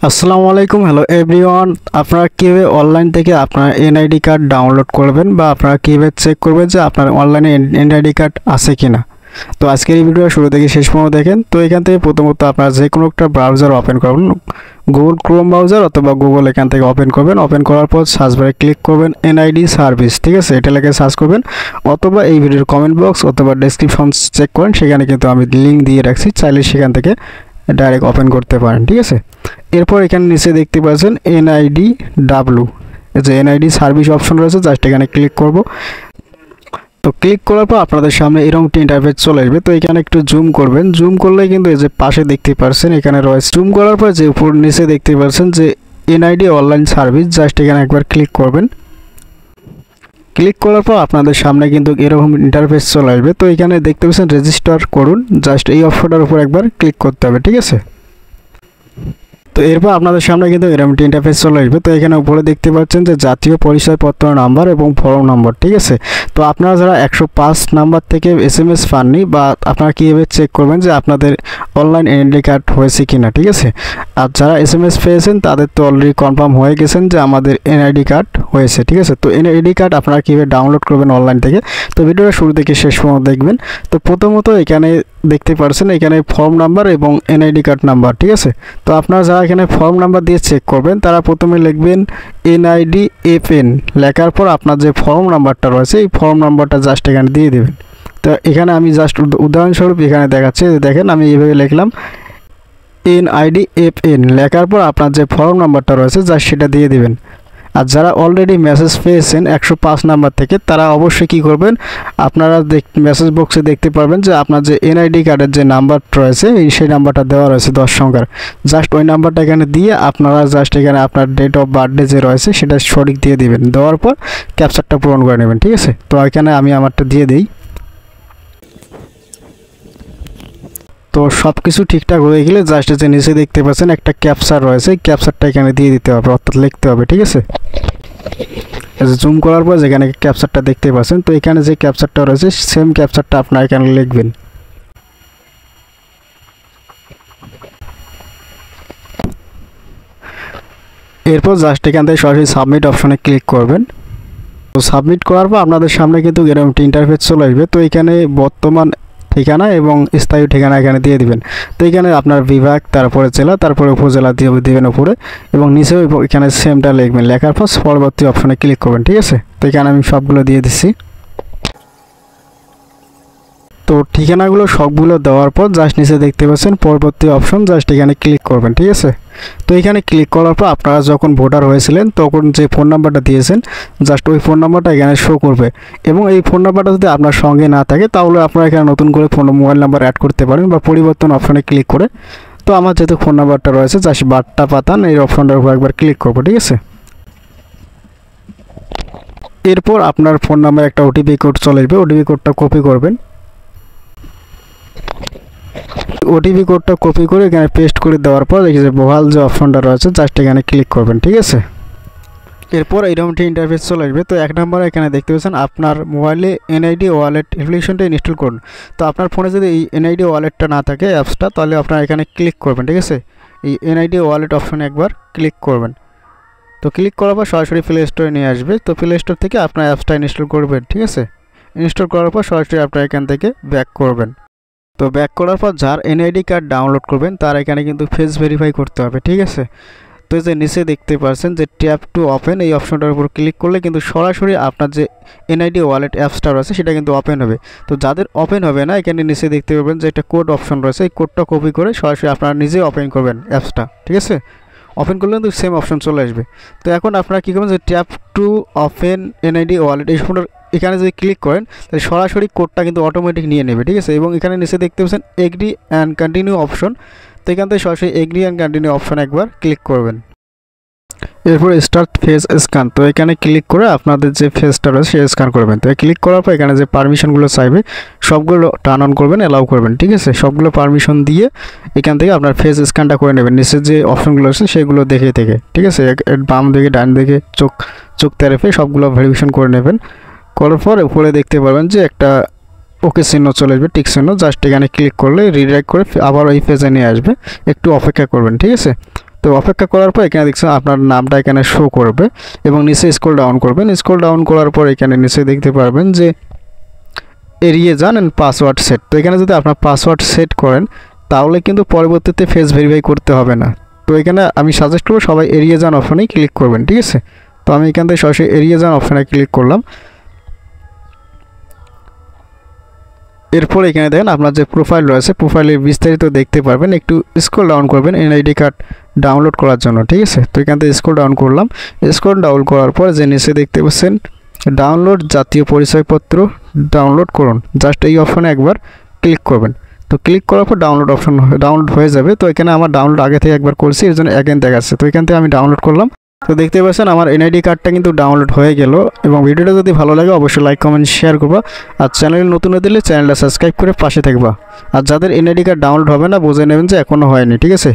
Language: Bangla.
আসসালামু আলাইকুম, হ্যালো এভরিওয়ান। আপনারা কীভাবে অনলাইন থেকে আপনার এনআইডি কার্ড ডাউনলোড করবেন বা আপনারা কীভাবে চেক করবেন যে আপনার অনলাইনে এনআইডি কার্ড আছে কিনা। তো আজকের এই ভিডিও শুরু থেকে শেষ পর্যন্ত দেখেন। তো এখান থেকে প্রথমত আপনারা যে কোনো একটা ব্রাউজার ওপেন করবেন, গুগল ক্রোম ব্রাউজার অথবা গুগল, এখান থেকে ওপেন করবেন। ওপেন করার পর সার্চ বারে ক্লিক করবেন এনআইডি সার্ভিস, ঠিক আছে, এটা লিখে সার্চ করবেন। অথবা এই ভিডিওর কমেন্ট বক্স অথবা ডেসক্রিপশন চেক করেন, সেখানে কিন্তু আমি লিঙ্ক দিয়ে রাখছি, চাইলে সেখান থেকে ডাইরেক্ট ওপেন করতে পারেন, ঠিক আছে। এরপর এখানে নিচে দেখতে পাচ্ছেন এনআইডি ডাব্লু, এই যে এনআইডি সার্ভিস অপশন রয়েছে, জাস্ট এখানে ক্লিক করব। তো ক্লিক করার পর আপনাদের সামনে এরকম একটি ইন্টারফেস চলে আসবে। তো এখানে একটু জুম করবেন, জুম করলে কিন্তু এই যে পাশে দেখতে পাচ্ছেন এখানে রয়েছে। জুম করার পর যে উপর নিচে দেখতে পাচ্ছেন যে এনআইডি অনলাইন সার্ভিস, জাস্ট এখানে একবার ক্লিক করবেন। ক্লিক করার পর আপনাদের সামনে কিন্তু এরকম ইন্টারফেস চলে আসবে। তো এখানে দেখতে পাচ্ছেন রেজিস্টার করুন, জাস্ট এই অপশনটার উপর একবার ক্লিক করতে হবে, ঠিক আছে। তো এরপর আপনাদের সামনে কিন্তু এরকম ইন্টারফেস চলে আসবে। তো এখানে উপরে দেখতে পাচ্ছেন যে জাতীয় পরিচয়পত্র নাম্বার এবং ফর্ম নম্বর, ঠিক আছে। তো আপনারা যারা 105 নাম্বার থেকে এসএমএস পাননি, বা আপনারা কীভাবে চেক করবেন যে আপনাদের অনলাইন এনআইডি কার্ড হয়েছে কিনা, ঠিক আছে। আর যারা এসএমএস পেয়েছেন তাদের তো অলরেডি কনফার্ম হয়ে গেছেন যে আমাদের এনআইডি কার্ড হয়েছে, ঠিক আছে। তো এনআইডি কার্ড আপনারা কীভাবে ডাউনলোড করবেন অনলাইন থেকে, তো ভিডিওটা শুরু থেকে শেষ পর্যন্ত দেখবেন। তো প্রথমত এখানে দেখতে পাচ্ছেন এখানে ফর্ম নাম্বার এবং এনআইডি কার্ড নাম্বার, ঠিক আছে। তো আপনারা যারা এখানে ফর্ম নাম্বার দিয়ে চেক করবেন তারা প্রথমে লিখবেন এনআইডি এফএন, লেখার পর আপনার যে ফর্ম নাম্বারটা রয়েছে এই ফর্ম নাম্বারটা জাস্ট এখানে দিয়ে দেবেন। তো এখানে আমি জাস্ট উদাহরণস্বরূপ এখানে দেখাচ্ছি, দেখেন আমি এইভাবে লিখলাম এনআইডি এফএন, লেখার পর আপনার যে ফর্ম নাম্বারটা রয়েছে জাস্ট সেটা দিয়ে দিবেন। আর যারা অলরেডি মেসেজ পেয়েছেন 105 নাম্বার থেকে, তারা অবশ্যই কী করবেন, আপনারা মেসেজ বক্সে দেখতে পারবেন যে আপনার যে এনআইডি কার্ডের যে নাম্বার রয়েছে সেই নাম্বারটা দেওয়া রয়েছে 10 সংখ্যার, জাস্ট ওই নাম্বারটা এখানে দিয়ে আপনারা জাস্ট এখানে আপনার ডেট অফ বার্থডে যে রয়েছে সেটা সঠিক দিয়ে দিবেন। দেওয়ার পর ক্যাপচারটা পূরণ করে নেবেন, ঠিক আছে। তো এখানে আমি আমারটা দিয়ে দিই। তো সব কিছু ঠিকঠাক হয়ে গেলে জাস্ট যে নিচে দেখতে পাচ্ছেন একটা ক্যাপচার রয়েছে, ক্যাপচারটা এখানে দিয়ে দিতে হবে, অর্থাৎ লিখতে হবে, ঠিক আছে। জুম করার পর যেখানে ক্যাপচারটা দেখতে পাচ্ছেন, তো এখানে যে ক্যাপচারটা রয়েছে সেম ক্যাপচারটা আপনারা এখানে লিখবেন। এরপর জাস্ট এখান থেকে সরাসরি সাবমিট অপশনে ক্লিক করবেন। তো সাবমিট করার পর আপনাদের সামনে কিন্তু এরকম একটি ইন্টারফেস চলে আসবে। তো এখানে বর্তমান ঠিকানা এবং স্থায়ী ঠিকানা এখানে দিয়ে দিবেন। তো এখানে আপনার বিভাগ, তারপরে জেলা, তারপরে উপজেলা দিয়ে দিবেন উপরে, এবং নিচেও এখানে সেমটা লিখবেন। লেখার পর পরবর্তী অপশনে ক্লিক করবেন, ঠিক আছে। তো এখানে আমি সবগুলো দিয়ে দিচ্ছি। তো ঠিকানাগুলো সবগুলো দেওয়ার পর জাস্ট নিচে দেখতে পাচ্ছেন পরবর্তী অপশন, জাস্ট এখানে ক্লিক করবেন, ঠিক আছে। তো এখানে ক্লিক করার পর আপনারা যখন ভোটার হয়েছিলেন তখন যে ফোন নাম্বারটা দিয়েছেন জাস্ট ওই ফোন নাম্বারটা এখানে শো করবে, এবং এই ফোন নাম্বারটা যদি আপনার সঙ্গে না থাকে তাহলে আপনারা এখানে নতুন করে মোবাইল নাম্বার অ্যাড করতে পারেন বা পরিবর্তন অপশনে ক্লিক করে। তো আমার যেহেতু ফোন নাম্বারটা রয়েছে জাস্ট বার্তা পাতান এই অপশনটার উপর একবার ক্লিক করবো, ঠিক আছে। এরপর আপনার ফোন নাম্বার একটা ওটিপি কোড চলে আসবে, ওটিপি কোডটা কপি করবেন। ওটিপি কোডটা কপি করে এখানে পেস্ট করে দেওয়ার পর দেখি যে বহাল যে অপশনটা রয়েছে জাস্ট এখানে ক্লিক করবেন, ঠিক আছে। এরপর এইরকম একটি ইন্টারফেস চলে আসবে। তো 1 নম্বরে এখানে দেখতে পাচ্ছেন আপনার মোবাইলে এনআইডি ওয়ালেট অ্যাপ্লিকেশনটা ইনস্টল করুন। তো আপনার ফোনে যদি এই এনআইডি ওয়ালেটটা না থাকে অ্যাপসটা, তাহলে আপনারা এখানে ক্লিক করবেন, ঠিক আছে। এই এনআইডি ওয়ালেট অপশনে একবার ক্লিক করবেন। তো ক্লিক করার পর সরাসরি প্লে স্টোরে নিয়ে আসবে। তো প্লে স্টোর থেকে আপনার অ্যাপসটা ইনস্টল করবেন, ঠিক আছে। ইনস্টল করার পর সরাসরি আপনারা এখান থেকে ব্যাক করবেন। তো ব্যাক করার পর যার এনআইডি কার্ড ডাউনলোড করবেন তার এখানে কিন্তু ফেস ভেরিফাই করতে হবে, ঠিক আছে। তো এই যে নিচে দেখতে পাচ্ছেন যে ট্যাপ টু ওপেন, এই অপশনটার উপর ক্লিক করলে কিন্তু সরাসরি আপনার যে এনআইডি ওয়ালেট অ্যাপসটা রয়েছে সেটা কিন্তু ওপেন হবে। তো যাদের ওপেন হবে না, এখানে নিচে দেখতে পাবেন যে একটা কোড অপশন রয়েছে, এই কোডটা কপি করে সরাসরি আপনারা নিজে ওপেন করবেন অ্যাপসটা, ঠিক আছে। ওপেন করলে কিন্তু সেম অপশন চলে আসবে। তো এখন আপনারা কী করবেন যে tap to open NID wallet এই ফোনের এখানে যদি ক্লিক করেন তাহলে সরাসরি কোডটা কিন্তু অটোমেটিক নিয়ে নেবে, ঠিক আছে। এবং এখানে নিচে দেখতে পাচ্ছেন এগ্রি অ্যান্ড কন্টিনিউ অপশন, তো এখান থেকে সরাসরি এগ্রি অ্যান্ড কন্টিনিউ অপশন একবার ক্লিক করবেন। এরপর স্টার্ট ফেস স্ক্যান, তো এখানে ক্লিক করে আপনাদের যে ফেসটা রয়েছে সে স্ক্যান করবেন। তো ক্লিক করার পর এখানে যে পারমিশনগুলো চাইবে সবগুলো টার্ন অন করবেন, অ্যালাউ করবেন, ঠিক আছে। সবগুলো পারমিশন দিয়ে এখান থেকে আপনার ফেস স্ক্যানটা করে নেবেন নিচে যে অপশনগুলো আছে সেগুলো দেখে থেকে, ঠিক আছে। বাম দিকে ডান দিকে চোখ তেরেফে সবগুলো ভেরিফিকেশন করে নেবেন। করার পর উপরে দেখতে পারবেন যে একটা ওকে চিহ্ন চলে আসবে, টিক চিহ্ন, জাস্ট এখানে ক্লিক করলে রিডাইরেক্ট করে আবার ওই পেজে নিয়ে আসবে। একটু অপেক্ষা করবেন, ঠিক আছে। তো অপেক্ষা করার পর এখানে দেখছেন আপনার নামটা এখানে শো করবে এবং নিচে স্ক্রল ডাউন করবেন। স্ক্রল ডাউন করার পর এখানে নিচে দেখতে পারবেন যে এড়িয়ে যান অ্যান্ড পাসওয়ার্ড সেট। তো এখানে যদি আপনার পাসওয়ার্ড সেট করেন তাহলে কিন্তু পরবর্তীতে ফেস ভেরিফাই করতে হবে না। তো এখানে আমি সাজেস্ট করবো সবাই এড়িয়ে যান অপশনেই ক্লিক করবেন, ঠিক আছে। তো আমি এখান থেকে সরাসরি এড়িয়ে যান অপশনে ক্লিক করলাম। এরপর এখানে দেখেন আপনার যে প্রোফাইল রয়েছে প্রোফাইলের বিস্তারিত দেখতে পারবেন। একটু স্ক্রল ডাউন করবেন এনআইডি কার্ড ডাউনলোড করার জন্য, ঠিক আছে। তো এখান থেকে স্ক্রল ডাউন করলাম। স্ক্রল ডাউন করার পর যে নিচে দেখতে পাচ্ছেন ডাউনলোড জাতীয় পরিচয়পত্র ডাউনলোড করুন, জাস্ট এই অপশনে একবার ক্লিক করবেন। তো ক্লিক করার পর ডাউনলোড অপশন ডাউনলোড হয়ে যাবে। তো এখানে আমার ডাউনলোড আগে থেকে একবার করছি, এর জন্য অ্যাগেন দেখাচ্ছে। তো এখান থেকে আমি ডাউনলোড করলাম। তো দেখতে পাচ্ছেন আমার এনআইডি কার্ডটা কিন্তু ডাউনলোড হয়ে গেল। এবং ভিডিওটা যদি ভালো লাগে অবশ্যই লাইক কমেন্ট শেয়ার করবা। আর চ্যানেল নতুন হয়ে দিলে চ্যানেলটা সাবস্ক্রাইব করে পাশে থাকবা। আর যাদের এনআইডি কার্ড ডাউনলোড হবে না বুঝে নেবেন যে এখনও হয়নি, ঠিক আছে।